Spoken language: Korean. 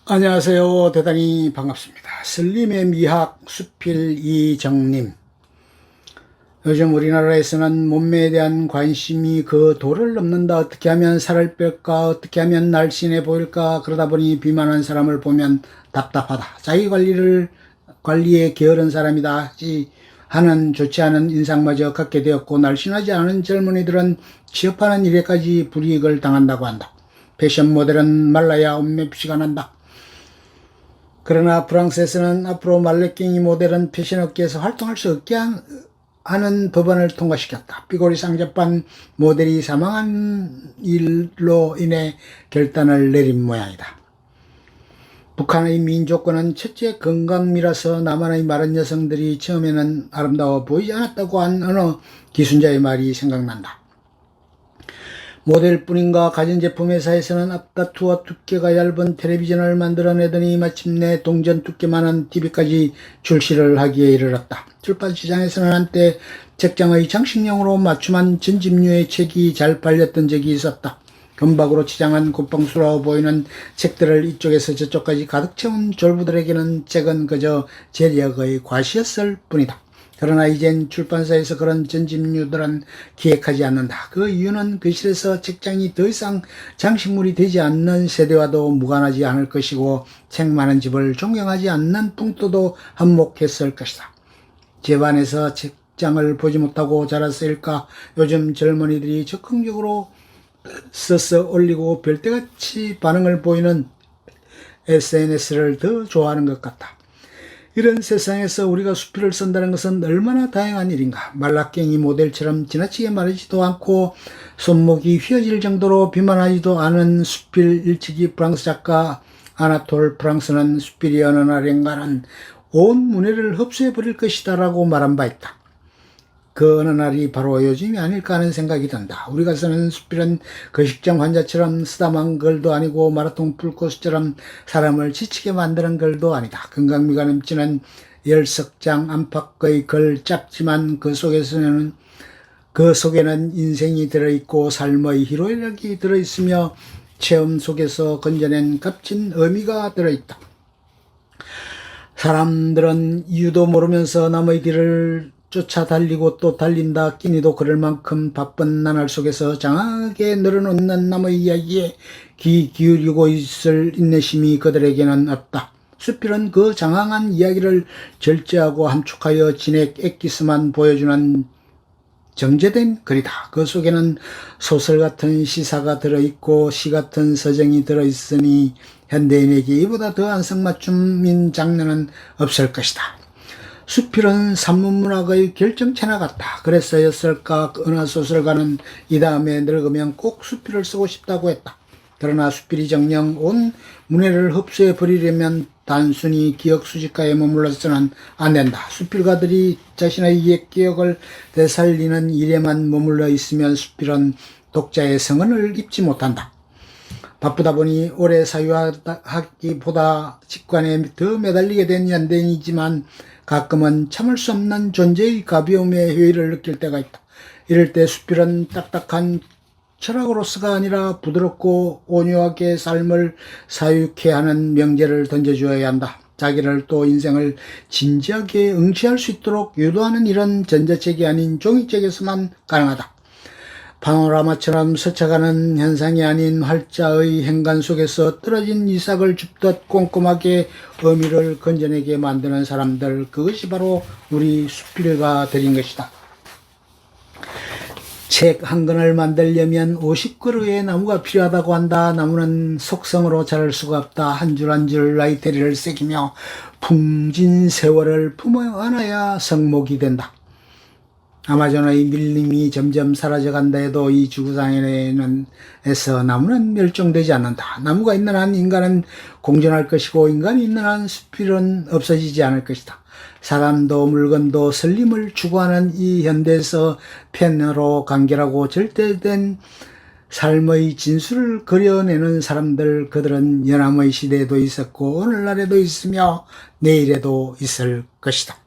안녕하세요. 대단히 반갑습니다. 슬림의 미학 수필 이정님. 요즘 우리나라에서는 몸매에 대한 관심이 그 도를 넘는다. 어떻게 하면 살을 뺄까? 어떻게 하면 날씬해 보일까? 그러다 보니 비만한 사람을 보면 답답하다. 자기 관리에 게으른 사람이다 하는 좋지 않은 인상마저 갖게 되었고, 날씬하지 않은 젊은이들은 취업하는 일에까지 불이익을 당한다고 한다. 패션 모델은 말라야 옷맵시가 난다. 그러나 프랑스에서는 앞으로 말레깽이 모델은 패션업계에서 활동할 수 없게 하는 법안을 통과시켰다. 삐고리 상접한 모델이 사망한 일로 인해 결단을 내린 모양이다. 북한의 민족권은 첫째 건강미라서 남한의 마른 여성들이 처음에는 아름다워 보이지 않았다고 한 어느 기순자의 말이 생각난다. 모델뿐인가 가전제품 회사에서는 앞다투어 두께가 얇은 텔레비전을 만들어내더니 마침내 동전 두께만한 TV까지 출시를 하기에 이르렀다. 출판시장에서는 한때 책장의 장식용으로 맞춤한 전집류의 책이 잘 팔렸던 적이 있었다. 금박으로 치장한 굿방스러워 보이는 책들을 이쪽에서 저쪽까지 가득 채운 졸부들에게는 책은 그저 재력의 과시였을 뿐이다. 그러나 이젠 출판사에서 그런 전집류들은 기획하지 않는다. 그 이유는 거실에서 책장이 더 이상 장식물이 되지 않는 세대와도 무관하지 않을 것이고, 책 많은 집을 존경하지 않는 풍토도 한몫했을 것이다. 집안에서 책장을 보지 못하고 자랐을까? 요즘 젊은이들이 적극적으로 써서 올리고 별대같이 반응을 보이는 SNS를 더 좋아하는 것 같다. 이런 세상에서 우리가 수필을 쓴다는 것은 얼마나 다양한 일인가. 말라깽이 모델처럼 지나치게 마르지도 않고 손목이 휘어질 정도로 비만하지도 않은 수필 일찍이 프랑스 작가 아나톨 프랑스는 수필이 어느 날인가는 온 문해를 흡수해버릴 것이다 라고 말한 바 있다. 그 어느 날이 바로 요즘이 아닐까 하는 생각이 든다. 우리가 쓰는 수필은 거식증 환자처럼 쓰다만 글도 아니고 마라톤 풀코스처럼 사람을 지치게 만드는 글도 아니다. 건강미가 넘치는 10석장 안팎의 글, 짧지만 그 속에는 인생이 들어있고 삶의 희로애락이 들어있으며 체험 속에서 건져낸 값진 의미가 들어있다. 사람들은 이유도 모르면서 남의 길을 쫓아 달리고 또 달린다. 끼니도 그럴 만큼 바쁜 나날 속에서 장하게 늘어놓는 남의 이야기에 귀 기울이고 있을 인내심이 그들에게는 없다. 수필은 그 장황한 이야기를 절제하고 함축하여 진액 엑기스만 보여주는 정제된 글이다. 그 속에는 소설 같은 시사가 들어있고 시 같은 서정이 들어있으니 현대인에게 이보다 더 안성맞춤인 장르는 없을 것이다. 수필은 산문문학의 결정체나 같다. 그래서였을까 어느 소설가는 이 다음에 늙으면 꼭 수필을 쓰고 싶다고 했다. 그러나 수필이 정녕 온 문해를 흡수해 버리려면 단순히 기억 수집가에 머물러서는 안 된다. 수필가들이 자신의 옛 기억을 되살리는 일에만 머물러 있으면 수필은 독자의 성은을 입지 못한다. 바쁘다 보니 오래 사유하기보다 직관에 더 매달리게 된 현대인이지만 가끔은 참을 수 없는 존재의 가벼움에 회의를 느낄 때가 있다. 이럴 때 수필은 딱딱한 철학으로서가 아니라 부드럽고 온유하게 삶을 사유케 하는 명제를 던져주어야 한다. 자기를 또 인생을 진지하게 응시할 수 있도록 유도하는 일은 전자책이 아닌 종이책에서만 가능하다. 파노라마처럼 스쳐가는 현상이 아닌 활자의 행간 속에서 떨어진 이삭을 줍듯 꼼꼼하게 의미를 건져내게 만드는 사람들, 그것이 바로 우리 수필가들인 것이다. 책 한 권을 만들려면 50그루의 나무가 필요하다고 한다. 나무는 속성으로 자랄 수가 없다. 한 줄 한 줄 나이테리를 새기며 풍진 세월을 품어 안아야 성목이 된다. 아마존의 밀림이 점점 사라져간다 해도 이 지구상에서 나무는 멸종되지 않는다. 나무가 있는 한 인간은 공존할 것이고, 인간이 있는 한 수필은 없어지지 않을 것이다. 사람도 물건도 설림을 추구하는 이 현대에서 펜으로 간결하고 절대된 삶의 진수를 그려내는 사람들, 그들은 연암의 시대에도 있었고 오늘날에도 있으며 내일에도 있을 것이다.